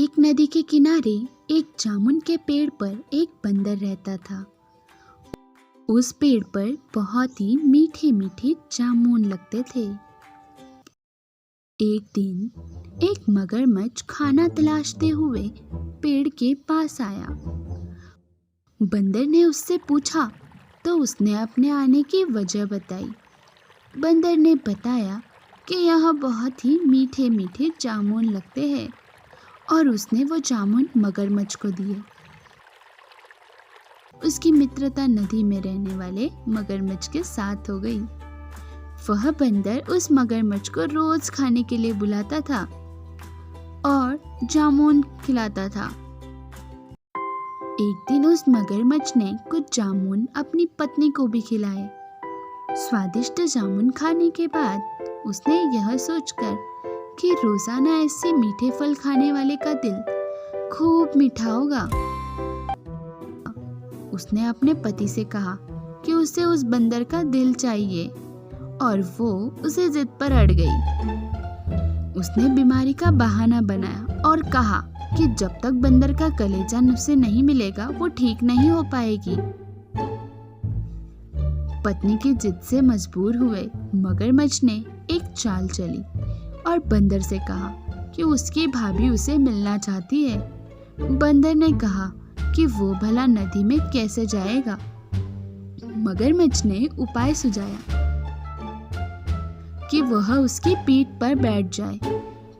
एक नदी के किनारे एक जामुन के पेड़ पर एक बंदर रहता था। उस पेड़ पर बहुत ही मीठे मीठे जामुन लगते थे। एक दिन एक मगरमच्छ खाना तलाशते हुए पेड़ के पास आया। बंदर ने उससे पूछा तो उसने अपने आने की वजह बताई। बंदर ने बताया कि यहाँ बहुत ही मीठे मीठे जामुन लगते हैं और उसने वो जामुन मगरमच्छ को दिए। उसकी मित्रता नदी में रहने वाले मगरमच्छ के साथ हो गई। वह बंदर उस मगरमच्छ को रोज खाने के लिए बुलाता था और जामुन खिलाता था। एक दिन उस मगरमच्छ ने कुछ जामुन अपनी पत्नी को भी खिलाए। स्वादिष्ट जामुन खाने के बाद उसने यह सोचकर कि रोजाना ऐसे मीठे फल खाने वाले का दिल खूब मीठा होगा, उसने अपने पति से कहा कि उसे उस बंदर का दिल चाहिए और वो उसे जिद पर अड़ गई। उसने बीमारी का बहाना बनाया और कहा कि जब तक बंदर का कलेजा उसे नहीं मिलेगा वो ठीक नहीं हो पाएगी। पत्नी की जिद से मजबूर हुए मगरमच्छ ने एक चाल चली और बंदर से कहा कि उसकी भाभी उसे मिलना चाहती है। बंदर ने कहा कि वो भला नदी में कैसे जाएगा। मगरमच्छ ने उपाय सुझाया कि वह उसकी पीठ पर बैठ जाए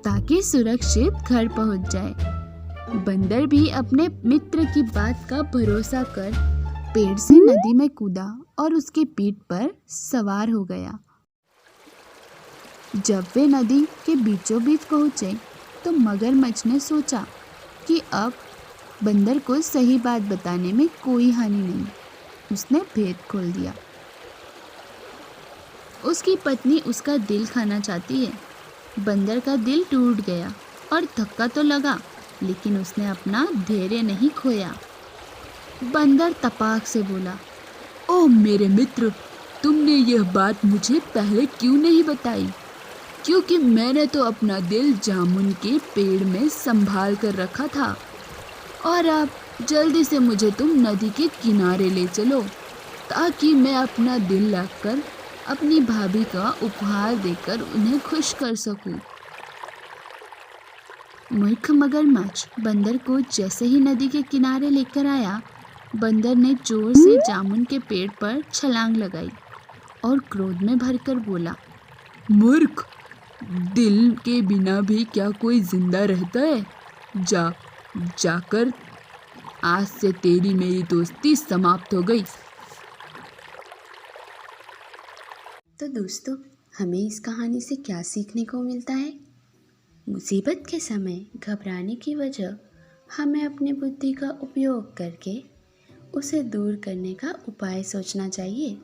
ताकि सुरक्षित घर पहुंच जाए। बंदर भी अपने मित्र की बात का भरोसा कर पेड़ से नदी में कूदा और उसकी पीठ पर सवार हो गया। जब वे नदी के बीचों बीच पहुंचे तो मगरमच्छ ने सोचा कि अब बंदर को सही बात बताने में कोई हानि नहीं। उसने भेद खोल दिया। उसकी पत्नी उसका दिल खाना चाहती है। बंदर का दिल टूट गया और धक्का तो लगा, लेकिन उसने अपना धैर्य नहीं खोया। बंदर तपाक से बोला, ओह मेरे मित्र, तुमने यह बात मुझे पहले क्यों नहीं बताई? क्योंकि मैंने तो अपना दिल जामुन के पेड़ में संभाल कर रखा था। और अब जल्दी से मुझे तुम नदी के किनारे ले चलो ताकि मैं अपना दिल रखकर अपनी भाभी का उपहार देकर उन्हें खुश कर सकूं। मूर्ख मगरमच्छ बंदर को जैसे ही नदी के किनारे लेकर आया, बंदर ने जोर से जामुन के पेड़ पर छलांग लगाई और क्रोध में भरकर बोला, मूर्ख, दिल के बिना भी क्या कोई जिंदा रहता है? जाकर आज से तेरी मेरी दोस्ती समाप्त हो गई। तो दोस्तों, हमें इस कहानी से क्या सीखने को मिलता है? मुसीबत के समय घबराने की वजह हमें अपनी बुद्धि का उपयोग करके उसे दूर करने का उपाय सोचना चाहिए।